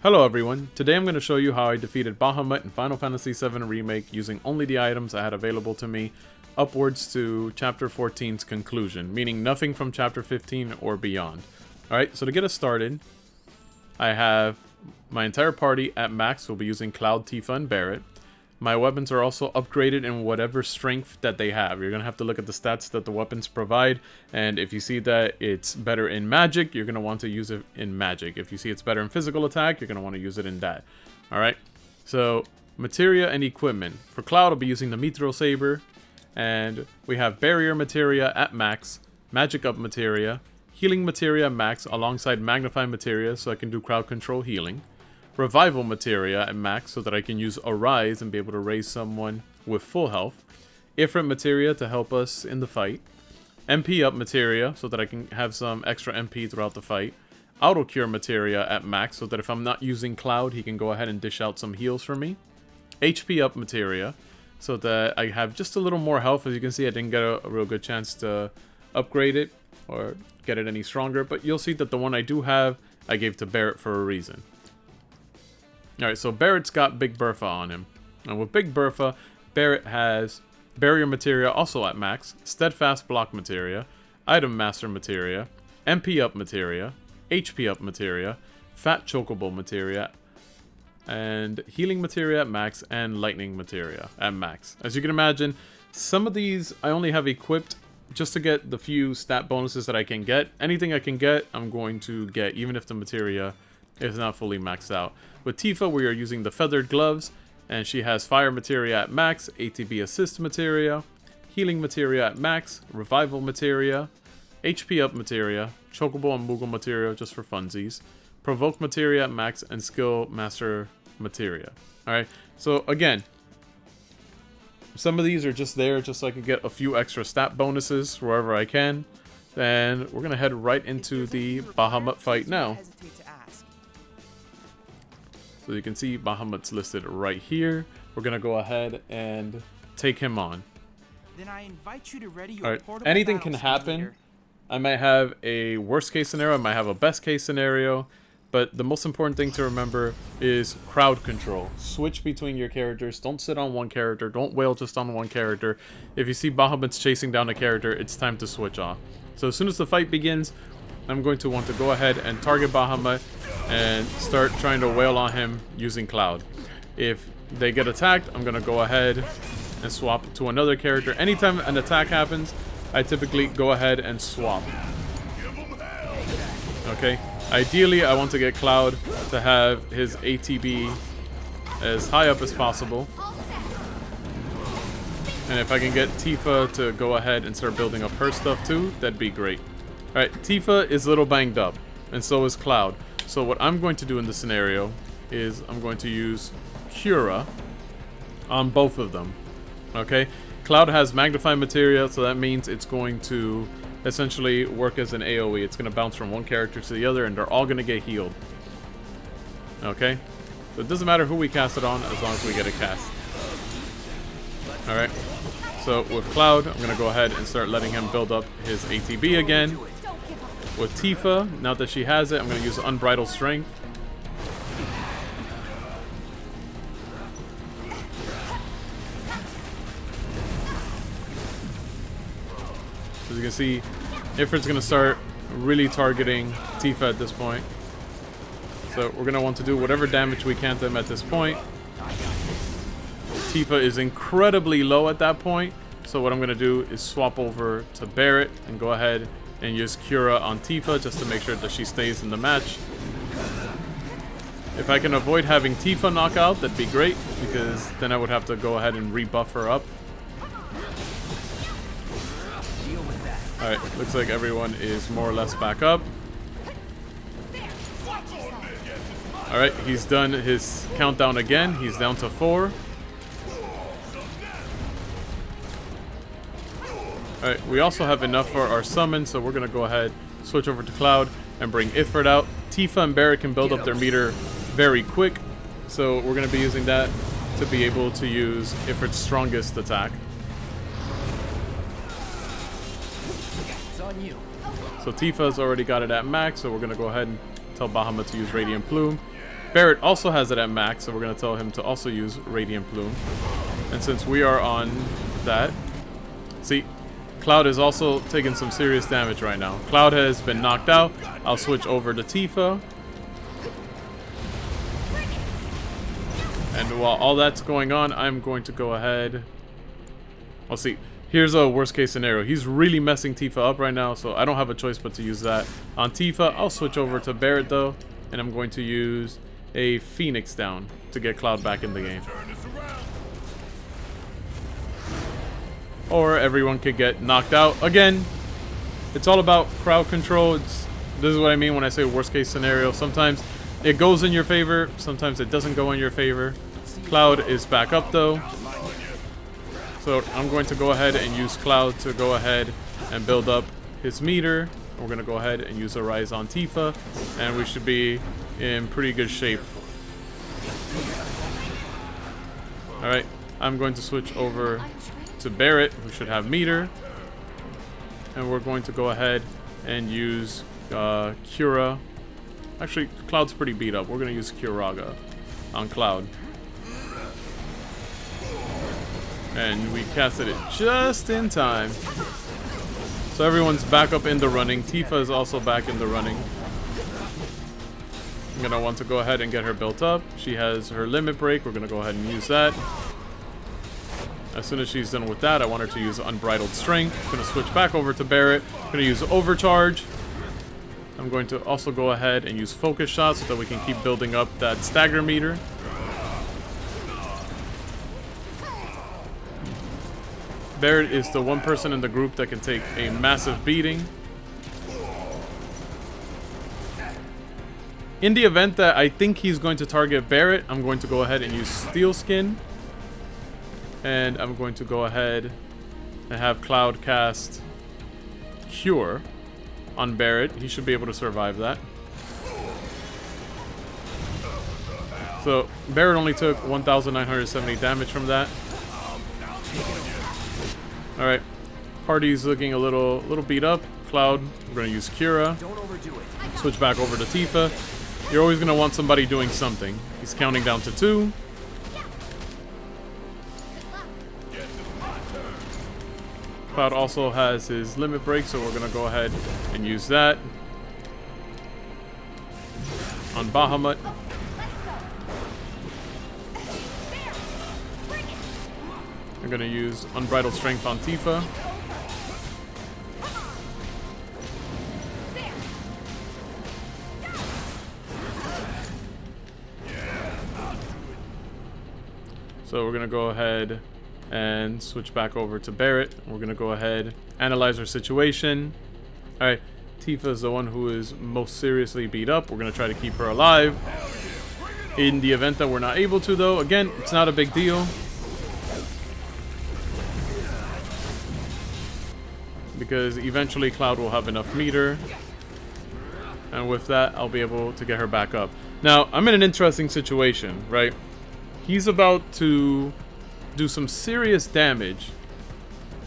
Hello everyone, today I'm going to show you how I defeated Bahamut in Final Fantasy VII Remake using only the items I had available to me upwards to Chapter 14's conclusion, meaning nothing from Chapter 15 or beyond. Alright, so to get us started, I have my entire party at max. We'll be using Cloud, Tifa, and Barret. My weapons are also upgraded in whatever strength that they have. You're going to have to look at the stats that the weapons provide, and if you see that it's better in magic, you're going to want to use it in magic. If you see it's better in physical attack, you're going to want to use it in that. Alright, so materia and equipment. For Cloud, I'll be using the Mithril Saber, and we have barrier materia at max, magic up materia, healing materia max alongside magnify materia so I can do crowd control healing. Revival materia at max so that I can use Arise and be able to raise someone with full health. Ifrit materia to help us in the fight. MP up materia so that I can have some extra MP throughout the fight. Auto cure materia at max so that if I'm not using Cloud, he can go ahead and dish out some heals for me. HP up materia so that I have just a little more health. As you can see, I didn't get a real good chance to upgrade it or get it any stronger, but you'll see that the one I do have, I gave to Barret for a reason. Alright, so Barret's got Big Bertha on him. And with Big Bertha, Barret has Barrier Materia also at max, Steadfast Block Materia, Item Master Materia, MP Up Materia, HP Up Materia, Fat Chocobo Materia, and Healing Materia at max, and Lightning Materia at max. As you can imagine, some of these I only have equipped just to get the few stat bonuses that I can get. Anything I can get, I'm going to get, even if the materia is not fully maxed out. With Tifa, we are using the Feathered Gloves, and she has Fire Materia at max, ATB Assist Materia, Healing Materia at max, Revival Materia, HP Up Materia, Chocobo and Moogle Materia just for funsies, Provoke Materia at max, and Skill Master Materia. Alright, so again, some of these are just there just so I can get a few extra stat bonuses wherever I can. Then we're going to head right into the Bahamut fight now. So you can see Bahamut's listed right here. We're going to go ahead and take him on. Then I invite you to ready your Alright, anything can happen. I might have a worst case scenario, I might have a best case scenario. But the most important thing to remember is crowd control. Switch between your characters. Don't sit on one character. Don't wail just on one character. If you see Bahamut's chasing down a character, it's time to switch off. So as soon as the fight begins, I'm going to want to go ahead and target Bahamut and start trying to wail on him using Cloud. If they get attacked, I'm going to go ahead and swap to another character. Anytime an attack happens, I typically go ahead and swap. Okay? Ideally, I want to get Cloud to have his ATB as high up as possible. And if I can get Tifa to go ahead and start building up her stuff too, that'd be great. Alright, Tifa is a little banged up, and so is Cloud. So what I'm going to do in this scenario is I'm going to use Cura on both of them. Okay? Cloud has Magnify Materia, so that means it's going to essentially work as an AoE. It's going to bounce from one character to the other, and they're all going to get healed. Okay? So it doesn't matter who we cast it on, as long as we get a cast. Alright. So with Cloud, I'm going to go ahead and start letting him build up his ATB again. With Tifa, now that she has it, I'm going to use Unbridled Strength. As you can see, Ifrit's going to start really targeting Tifa at this point. So we're going to want to do whatever damage we can to him at this point. Tifa is incredibly low at that point. So what I'm going to do is swap over to Barret and go ahead and use Cura on Tifa just to make sure that she stays in the match. If I can avoid having Tifa knock out, that'd be great, because then I would have to go ahead and rebuff her up. Alright, looks like everyone is more or less back up. Alright, he's done his countdown again. He's down to 4. Alright, we also have enough for our summon, so we're going to go ahead, switch over to Cloud, and bring Ifrit out. Tifa and Barret can build up their meter very quick, so we're going to be using that to be able to use Ifrit's strongest attack. So Tifa's already got it at max, so we're going to go ahead and tell Bahamut to use Radiant Plume. Barret also has it at max, so we're going to tell him to also use Radiant Plume. And since we are on that... See, Cloud is also taking some serious damage right now. Cloud has been knocked out. I'll switch over to Tifa. And while all that's going on, I'm going to go ahead... Well, see, here's a worst case scenario. He's really messing Tifa up right now, so I don't have a choice but to use that. On Tifa, I'll switch over to Barret though, and I'm going to use a Phoenix down to get Cloud back in the game. Or everyone could get knocked out. Again, it's all about crowd control. This is what I mean when I say worst case scenario. Sometimes it goes in your favor, sometimes it doesn't go in your favor. Cloud is back up though. So I'm going to go ahead and use Cloud to go ahead and build up his meter. We're going to go ahead and use a Rise on Tifa, and we should be in pretty good shape. Alright, I'm going to switch over to Barret, who should have meter. And we're going to go ahead and use Cura. Actually, Cloud's pretty beat up. We're going to use Curaga on Cloud. And we casted it just in time. So everyone's back up in the running. Tifa is also back in the running. I'm going to want to go ahead and get her built up. She has her limit break. We're going to go ahead and use that. As soon as she's done with that, I want her to use Unbridled Strength. I'm going to switch back over to Barret. I'm going to use Overcharge. I'm going to also go ahead and use Focus Shot so that we can keep building up that stagger meter. Barret is the one person in the group that can take a massive beating. In the event that I think he's going to target Barret, I'm going to go ahead and use Steel Skin. And I'm going to go ahead and have Cloud cast Cure on Barret. He should be able to survive that. So Barret only took 1,970 damage from that. Alright, party's looking a little beat up. Cloud, we're going to use Cura. Switch back over to Tifa. You're always going to want somebody doing something. He's counting down to 2. Cloud also has his limit break, so we're going to go ahead and use that on Bahamut. I'm going to use Unbridled Strength on Tifa. So we're going to go ahead and switch back over to Barret. We're going to go ahead, analyze our situation. Alright, Tifa is the one who is most seriously beat up. We're going to try to keep her alive. In the event that we're not able to, though, again, it's not a big deal. Because eventually Cloud will have enough meter. And with that, I'll be able to get her back up. Now, I'm in an interesting situation, right? He's about to do some serious damage,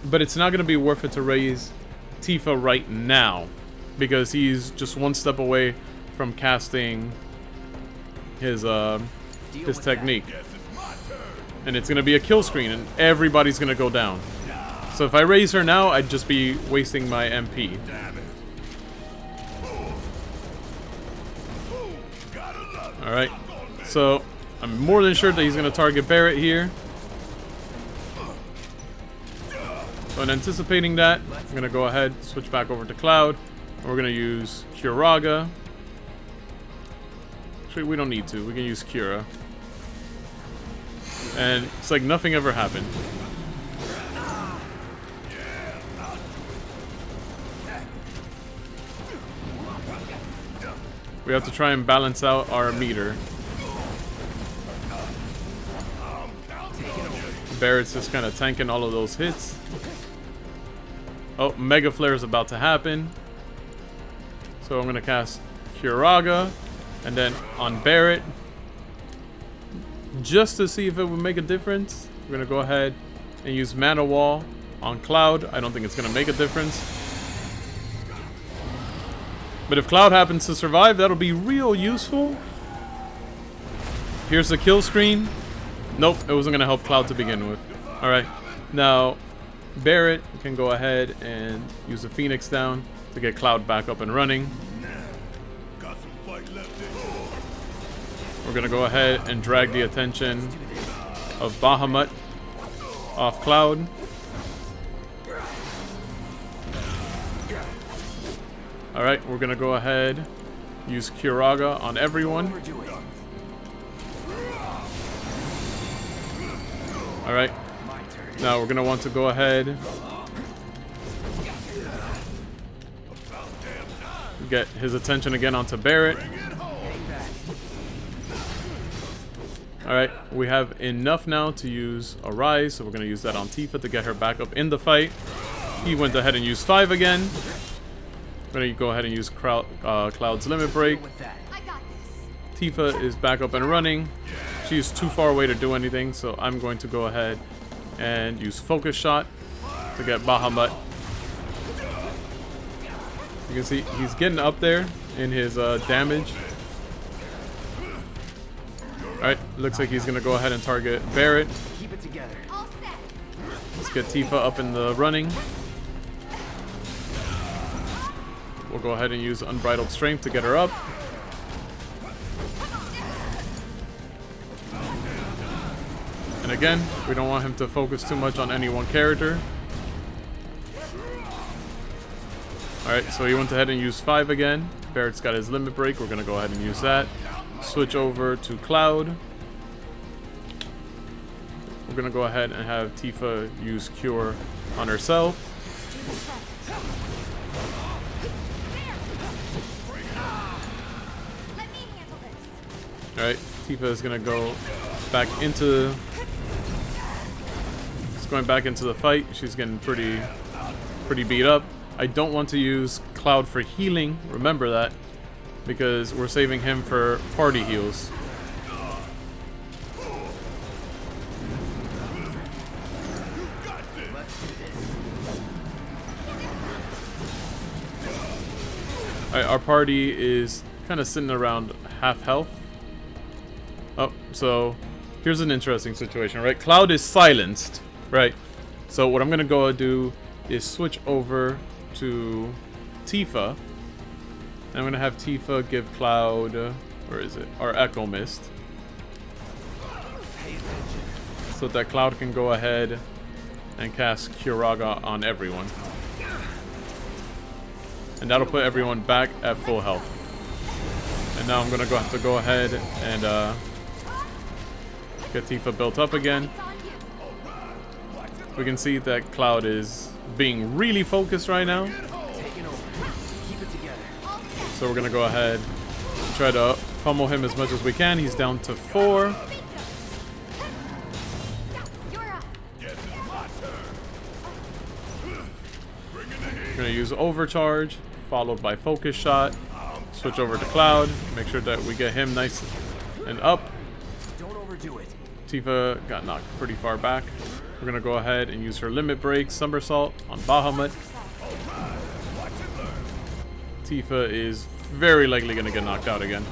but it's not going to be worth it to raise Tifa right now, because he's just one step away from casting his technique. And it's going to be a kill screen, and everybody's going to go down. So if I raise her now, I'd just be wasting my MP. Alright, so I'm more than sure that he's going to target Barret here. So in anticipating that, I'm going to go ahead, switch back over to Cloud. And we're going to use Curaga. Actually, we don't need to. We can use Cura. And it's like nothing ever happened. We have to try and balance out our meter. Barret's just kind of tanking all of those hits. Oh, Mega Flare is about to happen. So I'm going to cast Curaga. And then on Barret, just to see if it would make a difference, we're going to go ahead and use Mana Wall on Cloud. I don't think it's going to make a difference. But if Cloud happens to survive, that'll be real useful. here's the kill screen. Nope, it wasn't going to help Cloud to begin with. Alright, now Barret can go ahead and use the Phoenix down to get Cloud back up and running. We're going to go ahead and drag the attention of Bahamut off Cloud. Alright, we're going to go ahead, use Curaga on everyone. Alright, now we're going to want to go ahead, get his attention again onto Barret. Alright, we have enough now to use a Rise, so we're going to use that on Tifa to get her back up in the fight. He went ahead and used 5 again. We're going to go ahead and use Cloud's Limit Break. Tifa is back up and running. She's too far away to do anything, so I'm going to go ahead and use Focus Shot to get Bahamut. You can see he's getting up there in his damage. Alright, looks like he's going to go ahead and target Barret. Let's get Tifa up in the running. We'll go ahead and use Unbridled Strength to get her up. And again, we don't want him to focus too much on any one character. Alright, so he went ahead and used 5 again. Barret's got his Limit Break. We're going to go ahead and use that. Switch over to Cloud. We're going to go ahead and have Tifa use Cure on herself. Alright, Tifa is going to go back into... She's going back into the fight. She's getting pretty beat up. I don't want to use Cloud for healing. Remember that. Because we're saving him for party heals. Alright, our party is kind of sitting around half health. Oh, so here's an interesting situation, right? Cloud is silenced, right? So what I'm going to go do is switch over to Tifa. I'm going to have Tifa give Cloud, where is it? Our Echo Mist. So that Cloud can go ahead and cast Curaga on everyone. And that'll put everyone back at full health. And now I'm going to have to go ahead and get Tifa built up again. We can see that Cloud is being really focused right now. So we're going to go ahead and try to pummel him as much as we can. He's down to 4. We're going to use Overcharge, followed by Focus Shot. Switch over to Cloud. Make sure that we get him nice and up. Tifa got knocked pretty far back. We're going to go ahead and use her Limit Break, Somersault on Bahamut. Tifa is very likely going to get knocked out again.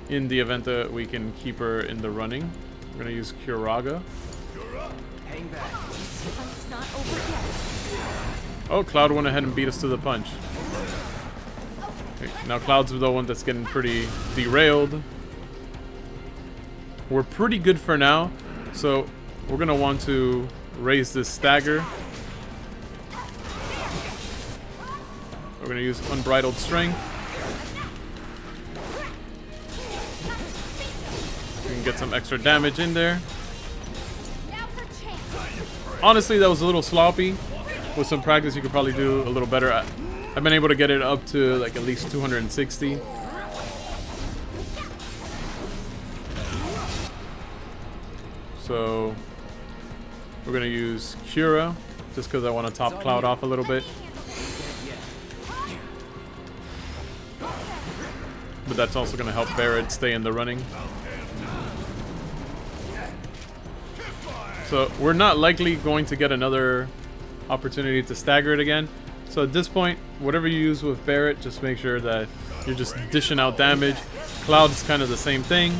In the event that we can keep her in the running, we're going to use Curaga. Oh, Cloud went ahead and beat us to the punch. Okay, now Cloud's the one that's getting pretty derailed. We're pretty good for now, so we're going to want to raise this stagger. We're going to use Unbridled Strength. We can get some extra damage in there. Honestly, that was a little sloppy. With some practice, you could probably do a little better. I've been able to get it up to like at least 260. So we're going to use Cura just because I want to top Cloud off a little bit. But that's also going to help Barret stay in the running. So we're not likely going to get another opportunity to stagger it again. So at this point, whatever you use with Barret, just make sure that You're just dishing out damage. Cloud's kind of the same thing.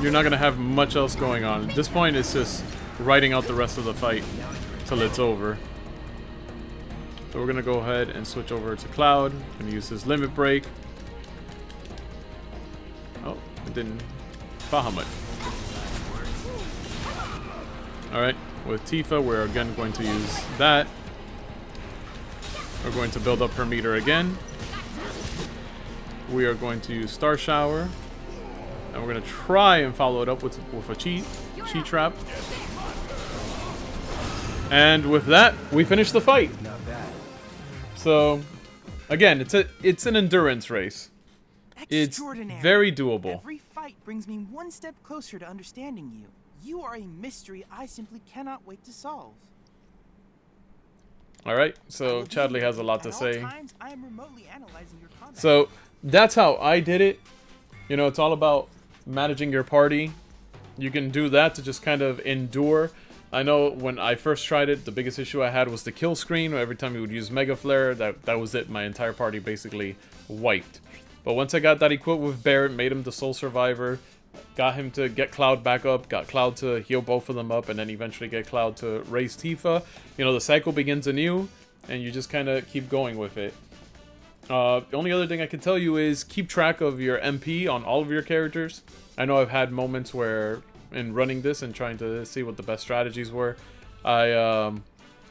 You're not going to have much else going on. At this point, it's just riding out the rest of the fight till it's over. So we're going to go ahead and switch over to Cloud. Going to use his limit break. Oh, it didn't. Bahamut. Alright, with Tifa, we're again going to use that. We're going to build up her meter again. We are going to use Star Shower. And we're going to try and follow it up with a cheat trap. And with that, we finish the fight. So, again, it's an endurance race. It's very doable. Every fight brings me one step closer to understanding you. You are a mystery I simply cannot wait to solve. Alright, so Chadley has a lot to say. I am remotely analyzing your combat. So, that's how I did it. You know, it's all about managing your party. You can do that to just kind of endure. I know when I first tried it, the biggest issue I had was the kill screen. Every time you would use Mega Flare, that was it. My entire party basically wiped. But once I got that equipped with Barret, made him the sole survivor, got him to get Cloud back up, got Cloud to heal both of them up, and then eventually get Cloud to raise Tifa, you know, the cycle begins anew, and you just kind of keep going with it. The only other thing I can tell you is keep track of your MP on all of your characters. I know I've had moments where, in running this and trying to see what the best strategies were, I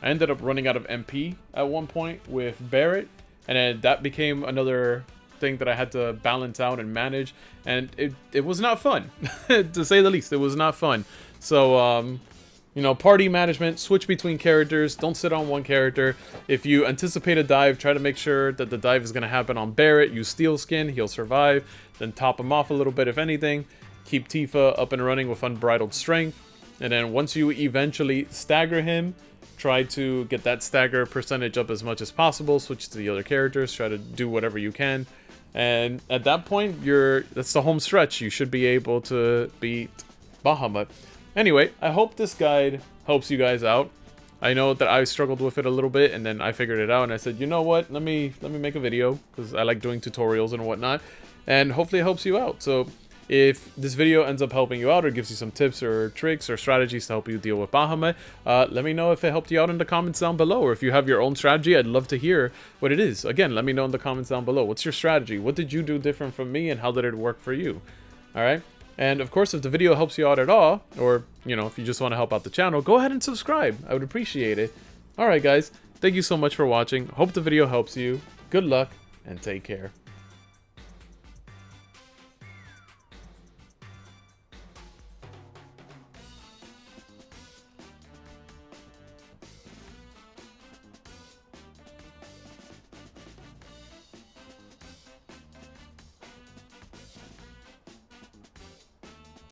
ended up running out of MP at one point with Barret, and then that became another thing that I had to balance out and manage, and it was not fun. To say the least, it was not fun. So, you know, party management, switch between characters, don't sit on one character. If you anticipate a dive, try to make sure that the dive is going to happen on Barret. Use Steel Skin, he'll survive, then top him off a little bit if anything. Keep Tifa up and running with Unbridled Strength, and then once you eventually stagger him, try to get that stagger percentage up as much as possible, switch to the other characters, try to do whatever you can. And at that point, that's the home stretch. You should be able to beat Bahamut. Anyway, I hope this guide helps you guys out. I know that I struggled with it a little bit, and then I figured it out, and I said, you know what? Let me make a video, because I like doing tutorials and whatnot, and hopefully it helps you out. So if this video ends up helping you out or gives you some tips or tricks or strategies to help you deal with Bahamut, let me know if it helped you out in the comments down below. Or if you have your own strategy, I'd love to hear what it is. Again, let me know in the comments down below. What's your strategy? What did you do different from me, and how did it work for you? Alright? And of course, if the video helps you out at all, or, you know, if you just want to help out the channel, go ahead and subscribe. I would appreciate it. Alright guys, thank you so much for watching. Hope the video helps you. Good luck, and take care.